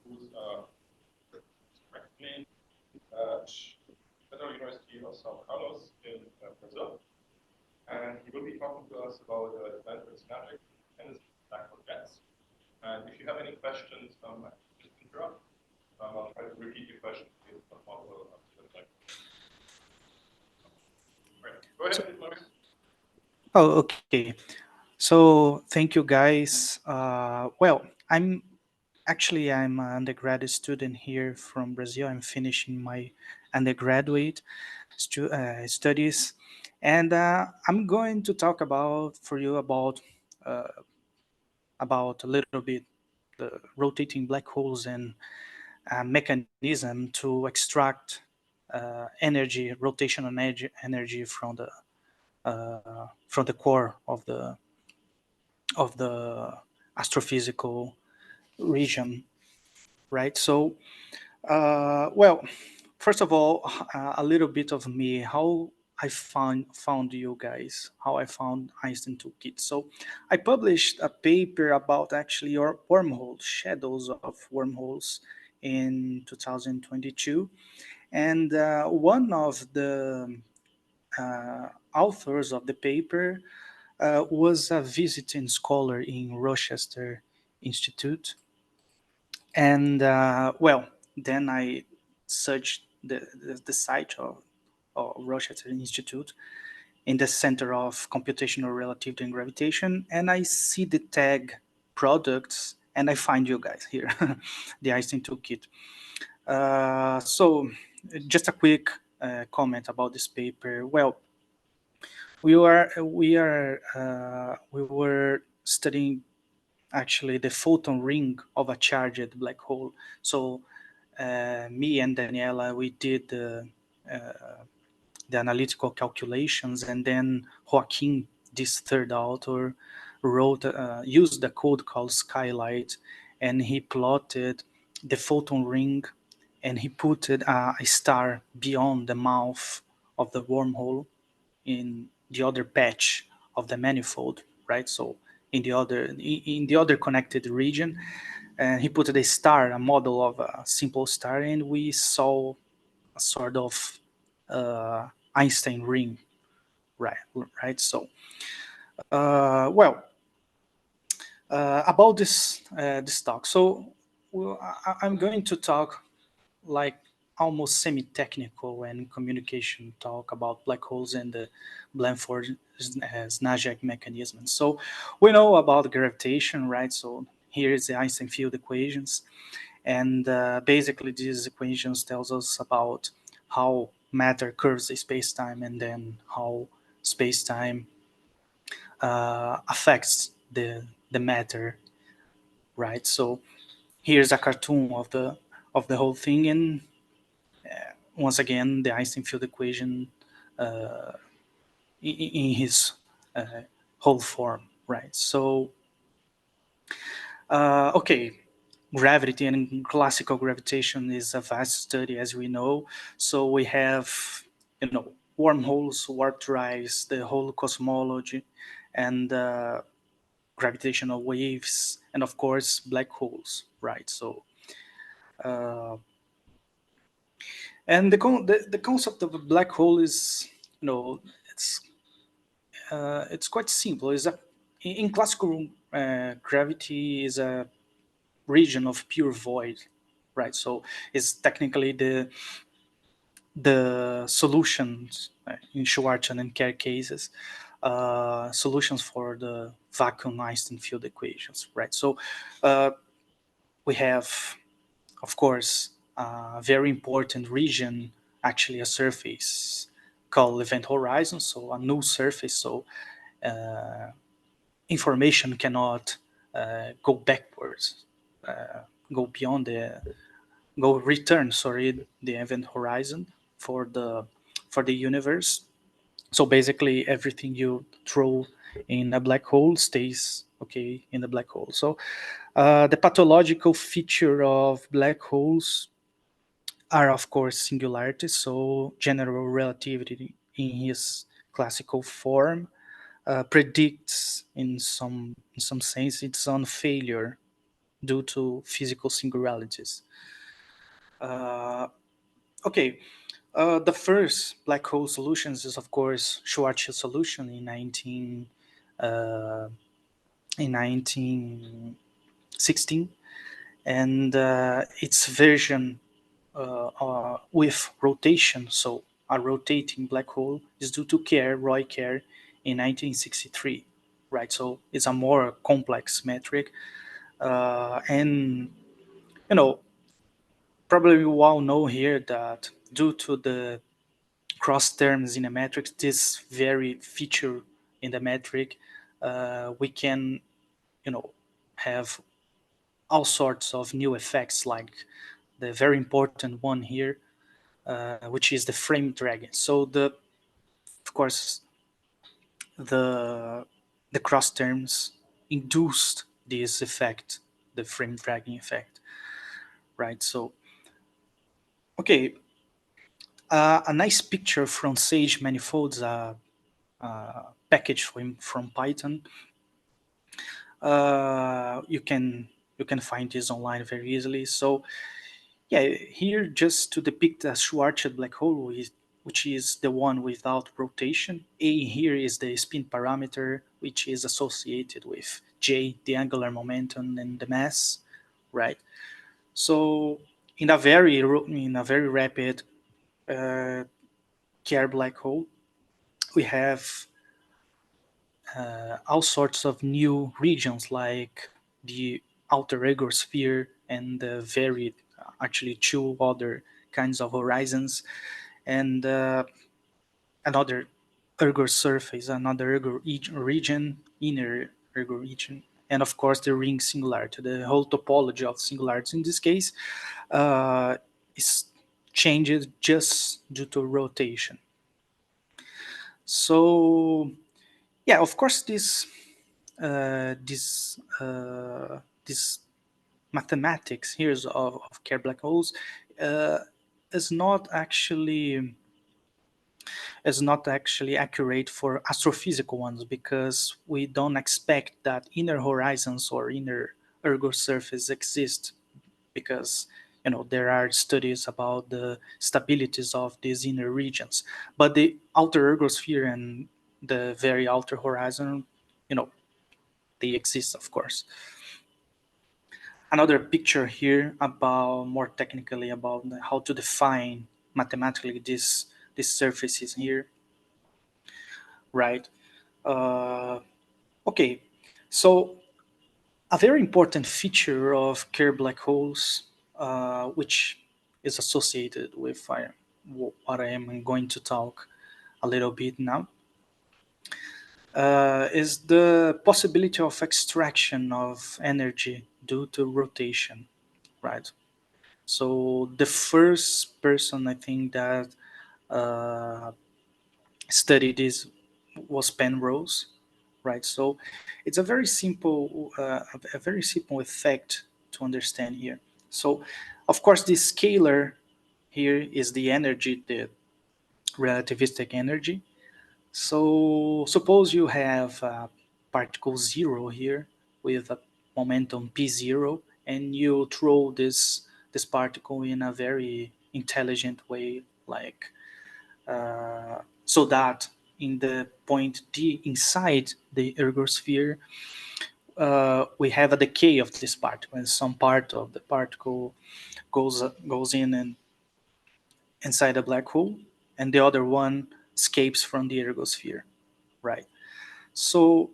who's practically at Federal University of São Carlos in Brazil. And he will be talking to us about the Blandford-Znajek and his black hole jets. And if you have any questions, just interrupt. I'll try to repeat your question. Go ahead, Maurice. Oh, okay. So thank you, guys. Well, I'm an undergraduate student here from Brazil. I'm finishing my undergraduate studies, and I'm going to talk for you uh, about a little bit the rotating black holes and mechanism to extract rotational energy from the core of the astrophysical region, right? So, well, first of all, a little bit of me, how I found you guys, how I found Einstein Toolkit. So, I published a paper about actually your wormholes, shadows of wormholes, in 2022, and one of the authors of the paper was a visiting scholar in Rochester Institute. And well, then I searched the site of Rochester Institute in the Center of Computational Relativity and Gravitation, and I see the tag products, and I find you guys here, the Einstein Toolkit. So, just a quick comment about this paper. Well, we were studying actually the photon ring of a charged black hole. So me and Daniela, we did the analytical calculations, and then Joaquin, this third author, used a code called Skylight, and he plotted the photon ring, and he put a star beyond the mouth of the wormhole in the other patch of the manifold, right? So in the other connected region, and he put a star, a model of a simple star, and we saw a sort of Einstein ring, right? Right. So, well, about this talk. So, I'm going to talk like almost semi-technical and communication talk about black holes and the Blandford-Znajek mechanism. So we know about gravitation, right? So here is the Einstein field equations, and basically these equations tells us about how matter curves the space-time, and then how space-time affects the matter, right? So here's a cartoon of the whole thing, and once again, the Einstein field equation uh, in his uh, whole form, right? So, okay, gravity and classical gravitation is a vast study, as we know. So we have, wormholes, warp drives, the whole cosmology, and gravitational waves, and of course, black holes, right? So, uh, and the concept of a black hole is, it's it's quite simple. Is a in classical gravity is a region of pure void, right? So it's technically the solutions in Schwarzschild and Kerr cases, solutions for the vacuum Einstein field equations, right? So we have, of course, a very important region, actually a surface called event horizon, so a null surface. So uh, information cannot go backwards, uh, go beyond go return, sorry, the event horizon for the universe. So basically, everything you throw in a black hole stays okay in the black hole. So the pathological feature of black holes are, of course, singularities. So general relativity in his classical form predicts in some sense its own failure, due to physical singularities. Okay, the first black hole solutions is of course Schwarzschild solution uh, in 1916, and its version with rotation, so a rotating black hole, is due to Roy Kerr in 1963, right? So it's a more complex metric, and you know, probably we all know here that due to the cross terms in a matrix, this very feature in the metric, we can, you know, have all sorts of new effects, like the very important one here, which is the frame dragging. So of course, the the cross terms induced this effect, the frame dragging effect, right? So okay, a nice picture from Sage manifolds, package from Python. You can find this online very easily. So yeah, here just to depict a Schwarzschild black hole, which is the one without rotation. A here is the spin parameter, which is associated with J, the angular momentum, and the mass, right? So in a very rapid uh, Kerr black hole, we have all sorts of new regions like the outer Ergor sphere and the very actually two other kinds of horizons, and another Ergor surface, another Ergor region, inner Ergor region, and of course the ring singularity. The whole topology of singularities in this case uh, is changed just due to rotation. So yeah, of course this mathematics here of Kerr black holes uh, is not actually accurate for astrophysical ones, because we don't expect that inner horizons or inner Ergo surface exist, because there are studies about the stabilities of these inner regions, but the outer ergosphere and the very outer horizon, you know they exist, of course. Another picture here about more technically about how to define mathematically these surfaces here, right? uh, okay, so a very important feature of Kerr black holes, which is associated with what I am going to talk a little bit now, is the possibility of extraction of energy due to rotation, right? So the first person I think that uh, studied this was Penrose, right? So it's a very simple effect to understand here. So of course, the scalar here is the energy, the relativistic energy. So suppose you have particle zero here with a momentum p0, and you throw this particle in a very intelligent way, like so that in the point D inside the ergosphere, we have a decay of this particle, and some part of the particle goes in and inside a black hole, and the other one escapes from the ergosphere, right? So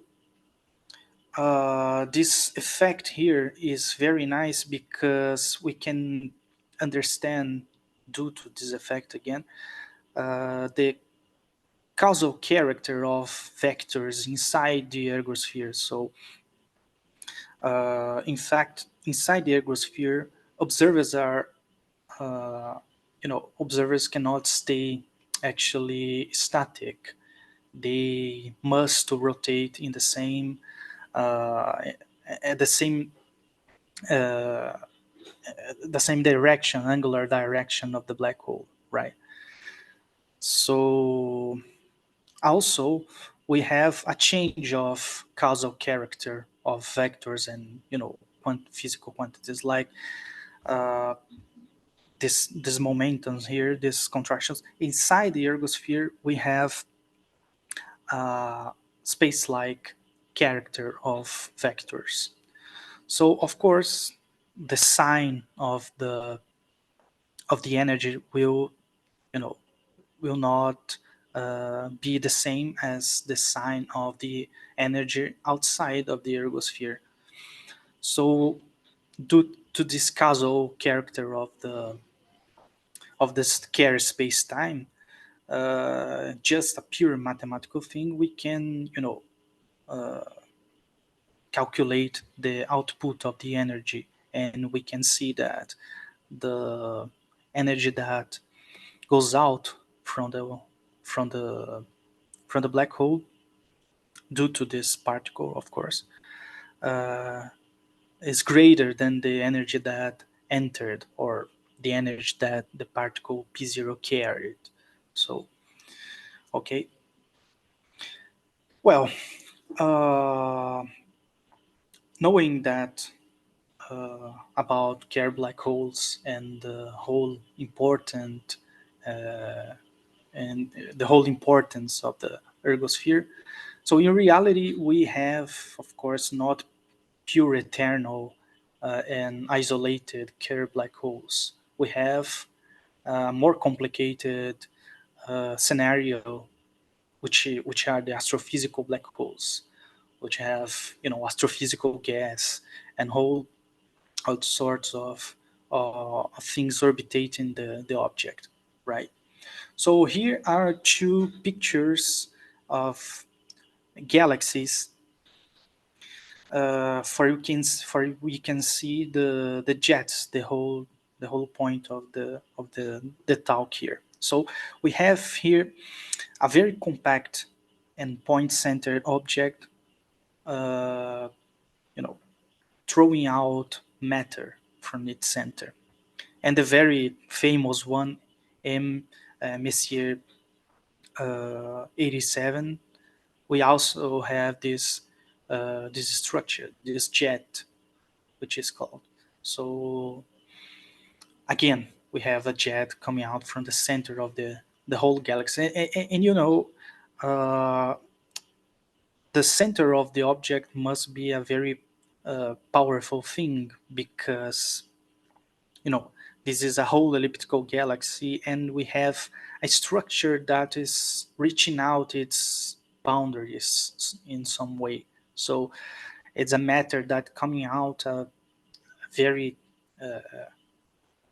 this effect here is very nice because we can understand, due to this effect again, the causal character of vectors inside the ergosphere. So, in fact, inside the ergosphere, observers are, observers cannot stay actually static. They must rotate in uh, at uh, the same direction, angular direction of the black hole, right? So also, we have a change of causal character of vectors and physical quantities like uh, this momentum here, these contractions. Inside the ergosphere, we have space-like character of vectors. So of course, the sign of the energy will, you know, will not be the same as the sign of the energy outside of the ergosphere. So due to this causal character of this Kerr space-time, just a pure mathematical thing, we can, calculate the output of the energy, and we can see that the energy that goes out from from the from the black hole due to this particle, of course, uh, is greater than the energy that entered, or the energy that the particle p0 carried. So, okay. Well, uh, knowing that about Kerr black holes and the whole important uh, and the whole importance of the ergosphere. So in reality, we have, of course, not pure eternal and isolated Kerr black holes. We have a more complicated scenario, which are the astrophysical black holes, which have astrophysical gas and whole all sorts of things orbiting the object, right? So here are two pictures of galaxies. For we can see the jets, the whole point of the talk here. So we have here a very compact and point-centered object, uh, you know, throwing out matter from its center. And the very famous one, M. Messier 87, we also have this structure, this jet, which is called. So again, we have a jet coming out from the center of the whole galaxy, and uh, the center of the object must be a very powerful thing, because you know this is a whole elliptical galaxy, and we have a structure that is reaching out its boundaries in some way. So it's a matter that coming out very uh,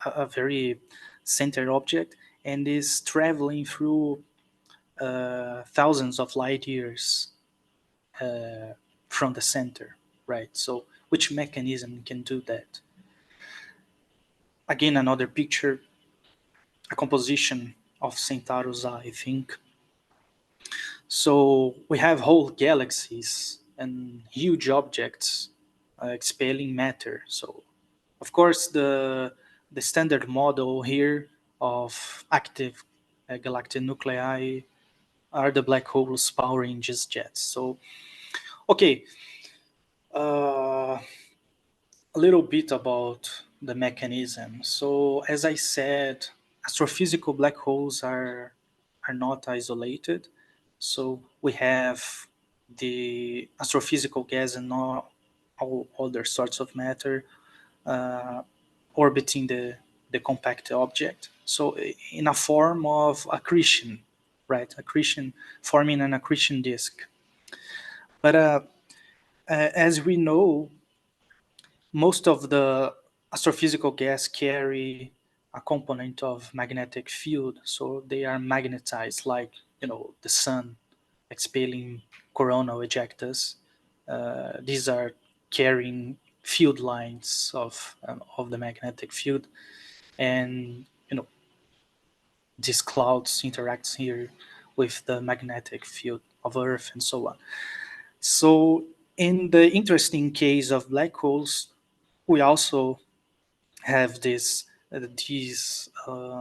a very centered object, and is traveling through thousands of light years uh, from the center, right? So which mechanism can do that? Again, another picture, a composition of Centauros, I think. So we have whole galaxies and huge objects expelling matter. So, of course, the standard model here of active galactic nuclei are the black holes powering these jets. So, okay, uh, a little bit about the mechanism. So, as I said, astrophysical black holes are not isolated. So we have the astrophysical gas and all other sorts of matter uh, orbiting the compact object. So in a form of accretion, right? Accretion, forming an accretion disk. But as we know, most of the astrophysical gas carry a component of magnetic field, so they are magnetized like the sun expelling coronal ejectors. These are carrying field lines of the magnetic field, and these clouds interacts here with the magnetic field of Earth and so on. So in the interesting case of black holes, we also have these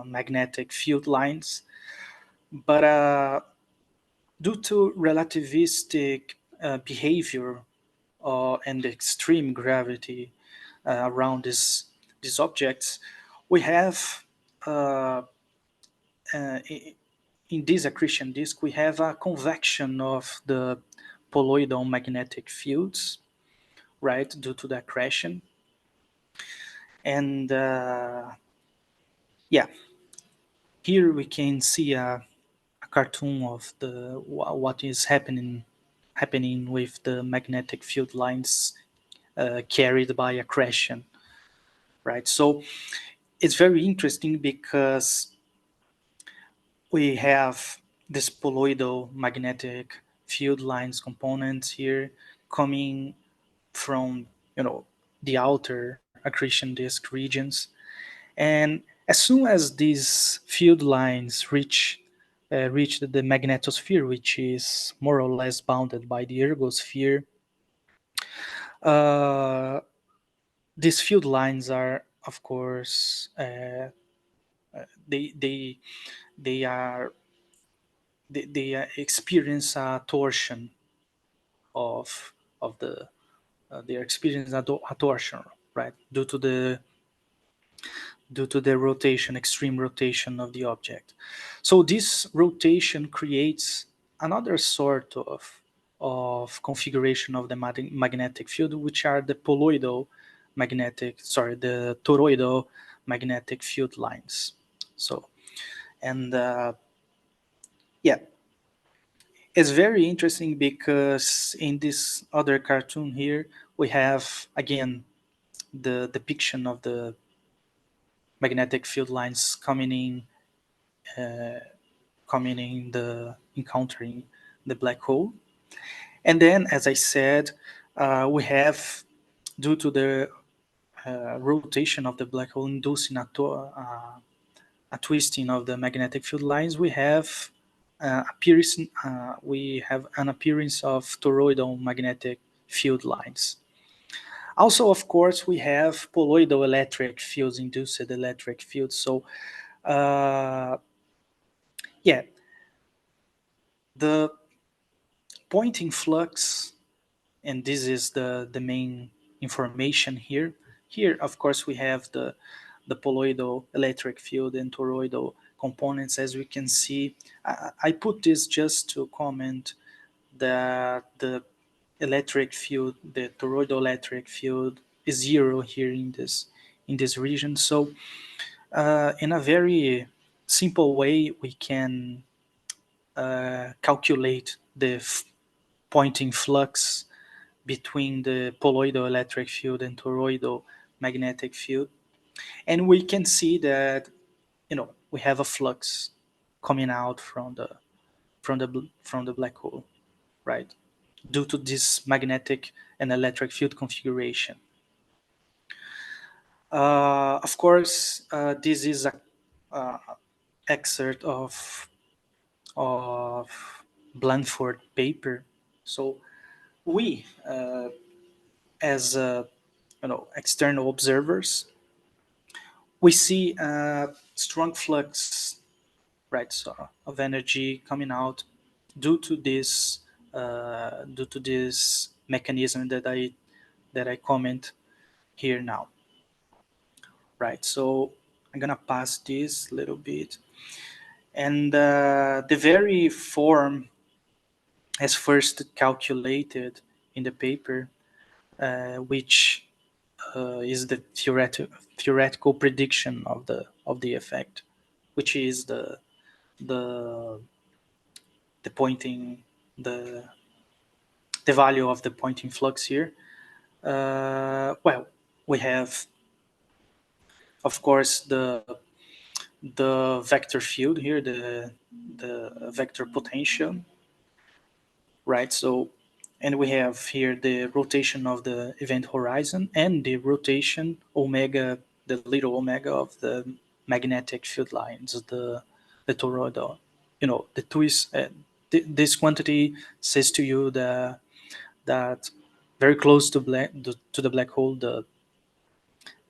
magnetic field lines, but due to relativistic behavior and extreme gravity, around these objects, we have in this accretion disk we have a convection of the poloidal magnetic fields, right, due to the accretion. And yeah, here we can see a cartoon of the what is happening with the magnetic field lines carried by accretion, right? So it's very interesting because we have this poloidal magnetic field lines components here coming from, the outer accretion disk regions. And as soon as these field lines reach the magnetosphere, which is more or less bounded by the ergosphere, uh, these field lines are, of course, they they they are they experience a torsion of the they experience a torsion, right, due to the rotation, extreme rotation of the object. So this rotation creates another sort of configuration of the magnetic field, which are the the toroidal magnetic field lines. So, and yeah, it's very interesting because in this other cartoon here, we have again the depiction of the magnetic field lines uh, coming in the encountering the black hole. And then, as I said, we have, due to the rotation of the black hole inducing a twisting of the magnetic field lines, we have an appearance of toroidal magnetic field lines. Also, of course, we have poloidal electric fields, induced electric fields. So, uh, yeah, the Pointing flux, and this is the main information here. Here, of course, we have the poloidal electric field and toroidal components. As we can see, I put this just to comment that the electric field, the toroidal electric field, is zero here in this region. So, in a very simple way, we can calculate the Pointing flux between the poloidal electric field and toroidal magnetic field. And we can see that, we have a flux coming out from the black hole, right? Due to this magnetic and electric field configuration. Of course, this is a excerpt of Blandford paper. So we, as external observers, we see a strong flux, right, so of energy coming out due to this mechanism that I comment here now, right? So I'm gonna pass this a little bit, and the very form as first calculated in the paper, which is the theoretical prediction of the effect, which is the the pointing the the value of the pointing flux here. Well, we have, of course, the vector field here, the vector potential, right? So, and we have here the rotation of the event horizon and the rotation omega, the little omega of the magnetic field lines, the toroidal, the twist. This quantity says to you that very close to the black hole, the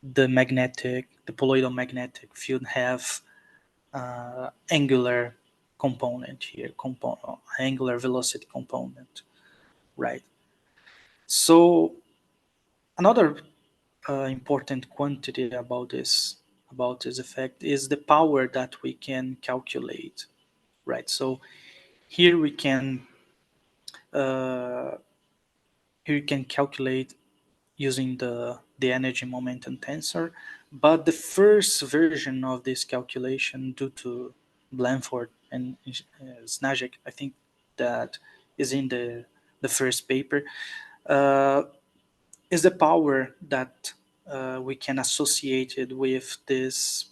poloidal magnetic field have angular component here, angular velocity component, right? So another important quantity about this effect is the power that we can calculate, right? So here we can uh, here you can calculate using the energy momentum tensor, but the first version of this calculation due to Blandford and Znajek, I think that is in the first paper, uh, is the power that we can associate it with this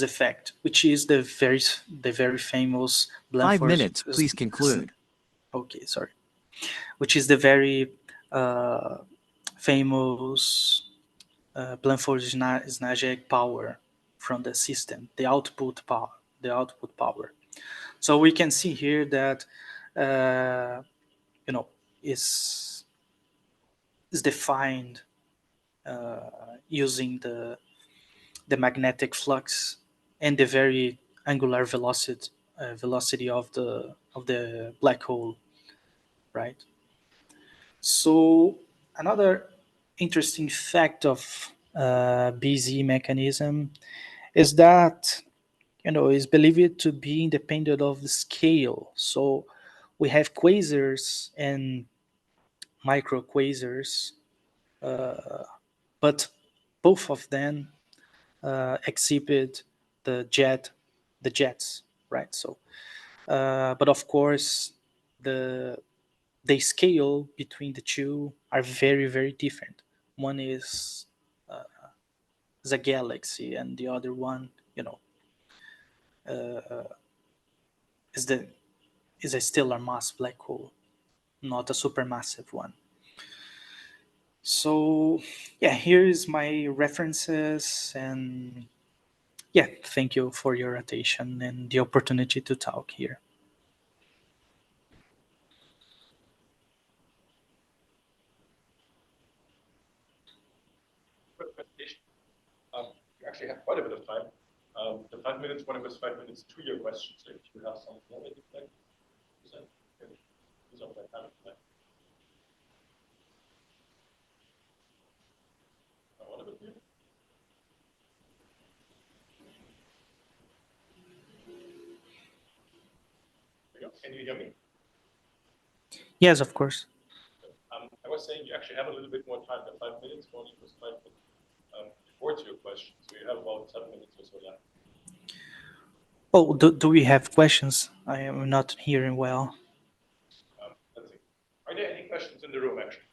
effect, which is the very famous 5 minutes, please Blandford. conclude. Okay, sorry. Which is the very uh, famous Blandford-Znajek power from the system, the output power. So we can see here that uh, you know is is defined using the magnetic flux and the very angular velocity of the black hole, right? So another interesting fact of BZ mechanism is that is believed to be independent of the scale. So we have quasars and microquasars, uh, but both of them exhibit the jets, right? So, but of course, the the scale between the two are very very different. One is a galaxy, and the other one, is the is a stellar mass black hole, not a supermassive one. So, yeah, here is my references, and yeah, thank you for your attention and the opportunity to talk here. Quick presentation. You actually have quite a bit of time. The 5 minutes, one of us 5 minutes to your question. So if you have something more that you'd like to present, you can use up that time. What about you? Can you hear me? Yes, of course. I was saying you actually have a little bit more time. The 5 minutes only was 5 minutes before to your question. So you have about 7 minutes or so left. Oh, do we have questions? I am not hearing well. Let's see. Are there any questions in the room, actually?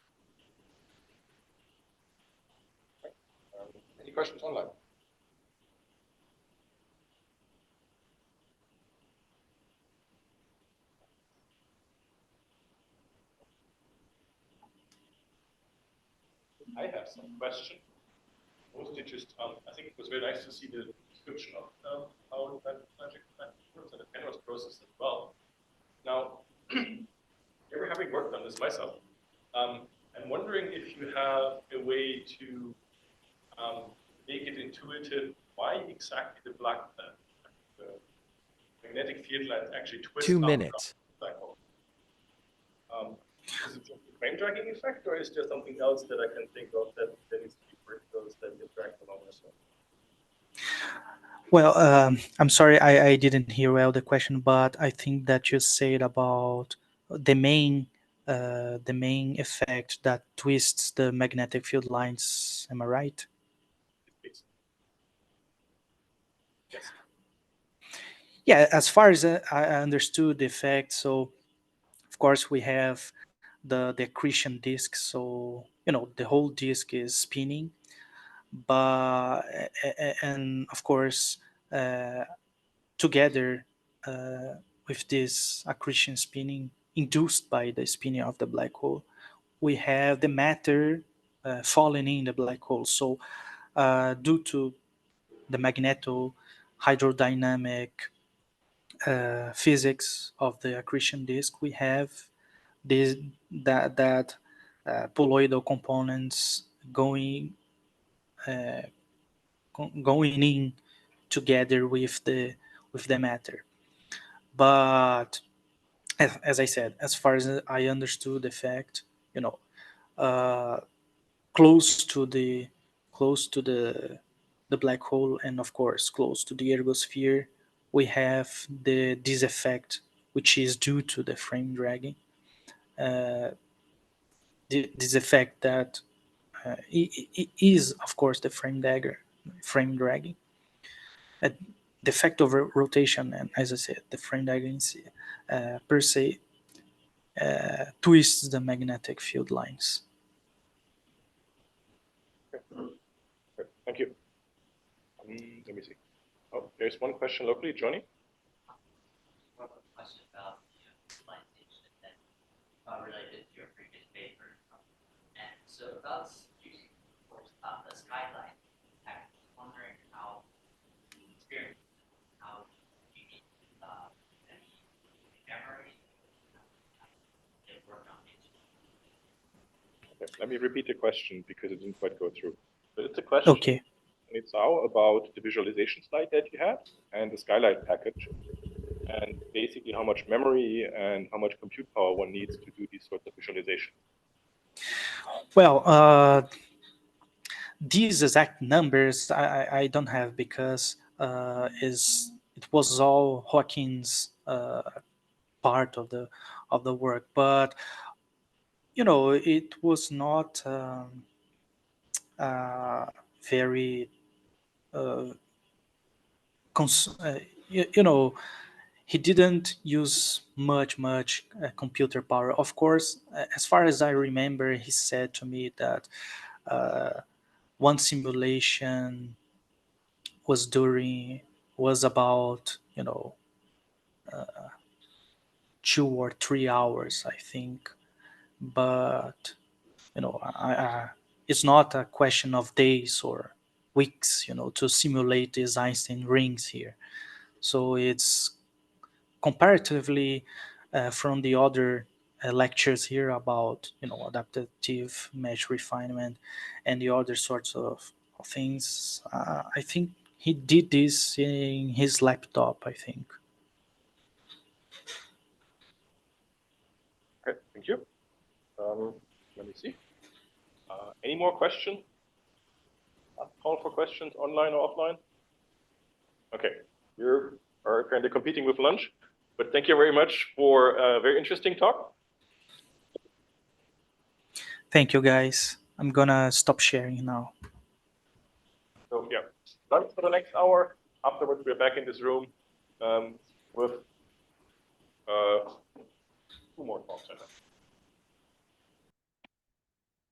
Any questions online? I have some questions. Mostly just, I think it was very nice to see the description of how the magic works and the Penrose process as well. Now, ever having worked on this myself, I'm wondering if you have a way to make it intuitive why exactly the magnetic field lines actually twist 2 up minutes. the black hole. Is it just the frame dragging effect, or is there something else that I can think of that needs to be worked those that get dragged along as well? Well, I'm sorry, I didn't hear well the question, but I think that you said about the main effect that twists the magnetic field lines. Am I right? Please. Yes. Yeah, as far as I understood the effect, so of course we have the accretion disk. So the whole disk is spinning, but and of course uh, together with this accretion spinning induced by the spinning of the black hole, we have the matter falling in the black hole. So due to the magneto hydrodynamic physics of the accretion disk, we have this that colloidal components going going in together with the matter. But as I said, as far as I understood the fact, you know, uh, close to the black hole, and of course close to the ergosphere, we have this effect, which is due to the frame dragging. This effect that is, of course, the frame dragging. The effect of rotation, and as I said, the frame dragging per se twists the magnetic field lines. Okay. Thank you. Let me see. Oh, there's one question locally, Johnny. Question about utilization that related to your previous paper. And so about using the skylight, I'm wondering how experience, how you need any memory to work on it. Okay, let me repeat the question because it didn't quite go through. But it's a question. Okay. And it's now about the visualization slide that you had and the skylight package, and basically how much memory and how much compute power one needs to do these sorts of visualization. Well, these exact numbers I don't have, because it was all Joaquin's part of the work, but it was not very you know, he didn't use much computer power. Of course, as far as I remember, he said to me that one simulation was about 2 or 3 hours, I think. But it's not a question of days or weeks, to simulate these Einstein rings here. So it's comparatively from the other lectures here about adaptive mesh refinement and the other sorts of things. I think he did this in his laptop, I think. Okay, thank you. Let me see. Any more questions? Call for questions online or offline? Okay, you are kind of competing with lunch, but thank you very much for a very interesting talk. Thank you, guys. I'm gonna stop sharing now. So yeah, lunch for the next hour. Afterwards, we're back in this room with 2 more talks, I think.